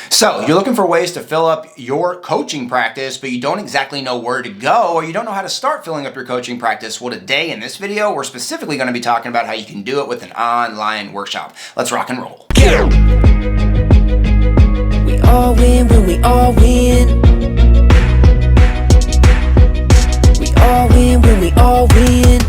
So you're looking for ways to fill up your coaching practice, but you don't exactly know where to go, or you don't know how to start filling up your coaching practice. Well, today in this video, we're specifically going to be talking about how you can do it with an online workshop. Let's rock and roll. We all win when we all win. We all win when we all win.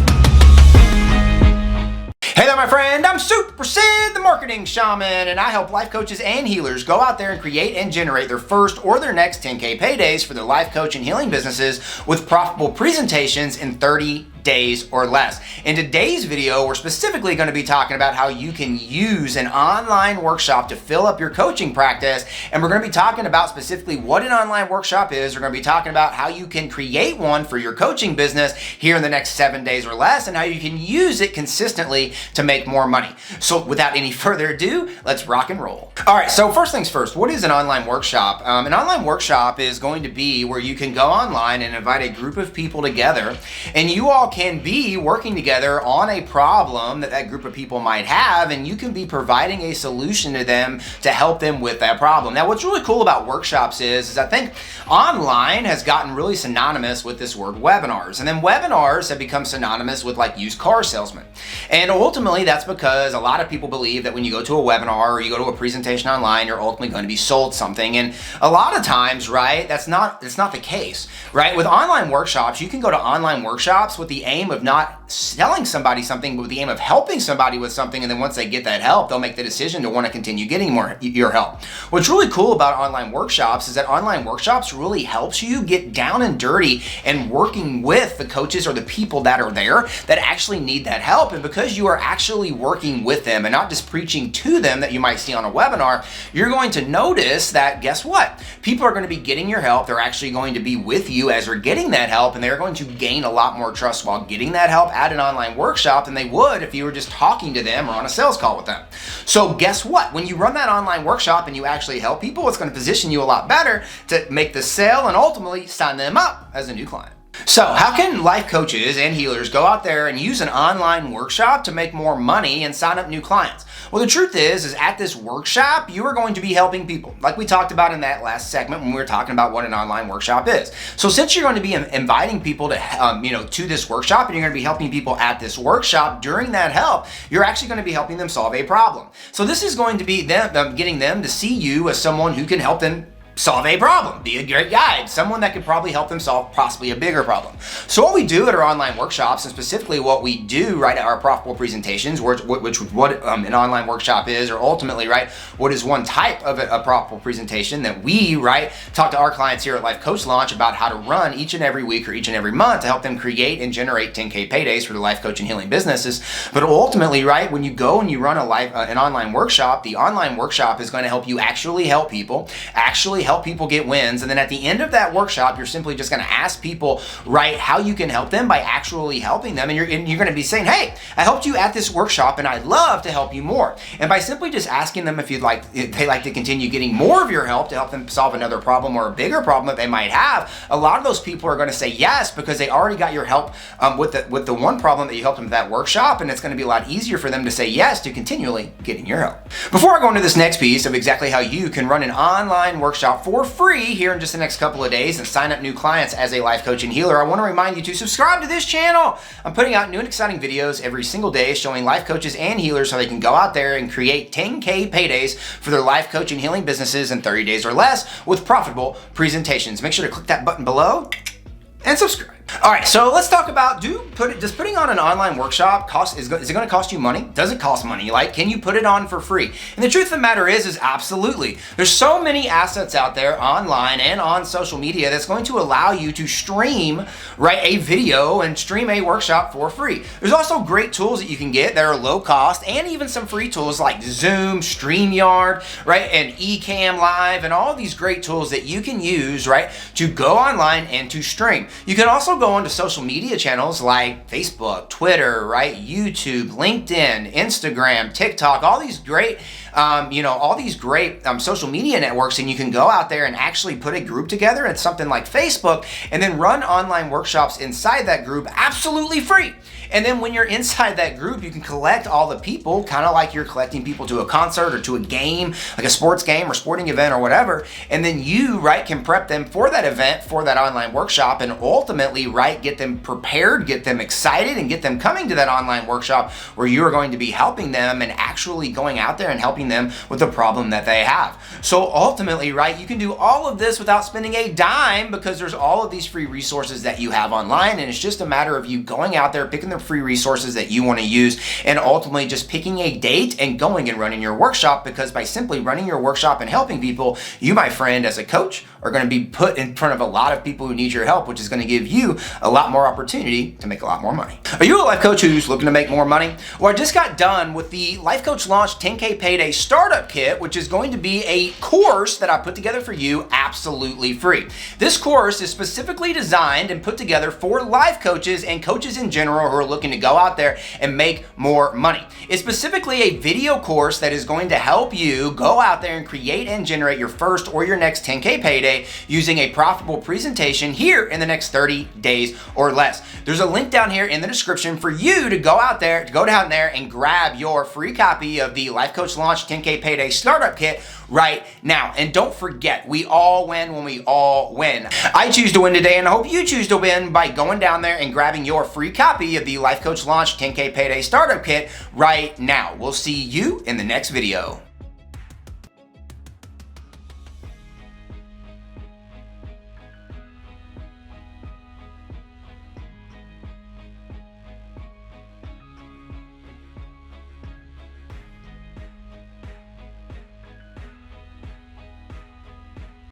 Hey there, my friend. I'm Super Sid, the marketing shaman, and I help life coaches and healers go out there and create and generate their first or their next 10K paydays for their life coach and healing businesses with profitable presentations in 30 days or less. In today's video, we're specifically going to be talking about how you can use an online workshop to fill up your coaching practice, and we're going to be talking about specifically what an online workshop is. We're going to be talking about how you can create one for your coaching business here in the next 7 days or less, and how you can use it consistently to make more money. So without any further ado, let's rock and roll. All right, so first things first, what is an online workshop? An online workshop is going to be where you can go online and invite a group of people together, and you all can be working together on a problem that group of people might have, and you can be providing a solution to them to help them with that problem. Now, what's really cool about workshops is I think online has gotten really synonymous with this word webinars, and then webinars have become synonymous with like used car salesmen. And ultimately, that's because a lot of people believe that when you go to a webinar or you go to a presentation online, you're ultimately going to be sold something. And a lot of times, right, it's not the case, right? With online workshops, you can go to online workshops with the aim of not selling somebody something, but with the aim of helping somebody with something. And then once they get that help, they'll make the decision to want to continue getting your help. What's really cool about online workshops is that online workshops really helps you get down and dirty and working with the coaches or the people that are there that actually need that help. And because you are actually working with them and not just preaching to them that you might see on a webinar, you're going to notice that, guess what? People are going to be getting your help. They're actually going to be with you as they're getting that help, and they're going to gain a lot more trust while getting that help at an online workshop than they would if you were just talking to them or on a sales call with them. So guess what? When you run that online workshop and you actually help people, it's going to position you a lot better to make the sale and ultimately sign them up as a new client. So how can life coaches and healers go out there and use an online workshop to make more money and sign up new clients? Well, the truth is at this workshop, you are going to be helping people, like we talked about in that last segment when we were talking about what an online workshop is. So since you're going to be inviting people to, to this workshop, and you're going to be helping people at this workshop, during that help, you're actually going to be helping them solve a problem. So this is going to be them getting them to see you as someone who can help them solve a problem, be a great guide, someone that could probably help them solve possibly a bigger problem. So what we do at our online workshops, and specifically what we do right at our profitable presentations, what an online workshop is, or ultimately, right, what is one type of a profitable presentation that we, right, talk to our clients here at Life Coach Launch about how to run each and every week or each and every month to help them create and generate 10K paydays for the life coach and healing businesses. But ultimately, right, when you go and you run an online workshop, the online workshop is going to help you actually help people, help people get wins, and then at the end of that workshop, you're simply just going to ask people, right, how you can help them by actually helping them, and you're going to be saying, hey, I helped you at this workshop, and I'd love to help you more. And by simply just asking them if they like to continue getting more of your help to help them solve another problem or a bigger problem that they might have, a lot of those people are going to say yes because they already got your help with the one problem that you helped them with that workshop, and it's going to be a lot easier for them to say yes to continually getting your help. Before I go into this next piece of exactly how you can run an online workshop for free here in just the next couple of days and sign up new clients as a life coach and healer, I want to remind you to subscribe to this channel. I'm putting out new and exciting videos every single day showing life coaches and healers how they can go out there and create 10K paydays for their life coach and healing businesses in 30 days or less with profitable presentations. Make sure to click that button below and subscribe. All right, so let's talk about does putting on an online workshop is it going to cost you money? Does it cost money? Like, can you put it on for free? And the truth of the matter is absolutely. There's so many assets out there online and on social media that's going to allow you to stream, right, a video and stream a workshop for free. There's also great tools that you can get that are low cost, and even some free tools like Zoom, StreamYard, right, and Ecamm Live, and all these great tools that you can use, right, to go online and to stream. You can also go onto social media channels like Facebook, Twitter, right, YouTube, LinkedIn, Instagram, TikTok, all these great all these great social media networks, and you can go out there and actually put a group together at something like Facebook and then run online workshops inside that group absolutely free. And then when you're inside that group, you can collect all the people, kind of like you're collecting people to a concert or to a game, like a sports game or sporting event or whatever. And then you, right, can prep them for that event, for that online workshop, and ultimately, right, get them prepared, get them excited, and get them coming to that online workshop where you are going to be helping them and actually going out there and helping them with the problem that they have. So ultimately, right, you can do all of this without spending a dime because there's all of these free resources that you have online, and it's just a matter of you going out there, picking the free resources that you want to use, and ultimately just picking a date and going and running your workshop, because by simply running your workshop and helping people, you, my friend, as a coach, are going to be put in front of a lot of people who need your help, which is going to give you a lot more opportunity to make a lot more money. Are you a life coach who's looking to make more money? Well, I just got done with the Life Coach Launch 10K Payday Startup Kit, which is going to be a course that I put together for you absolutely free. This course is specifically designed and put together for life coaches and coaches in general who are looking to go out there and make more money. It's specifically a video course that is going to help you go out there and create and generate your first or your next 10K payday using a profitable presentation here in the next 30 days or less. There's a link down here in the description for you to go down there and grab your free copy of the Life Coach Launch 10K Payday Startup Kit right now. And don't forget, we all win when we all win. I choose to win today, and I hope you choose to win by going down there and grabbing your free copy of the Life Coach Launch 10K Payday Startup Kit right now. We'll see you in the next video.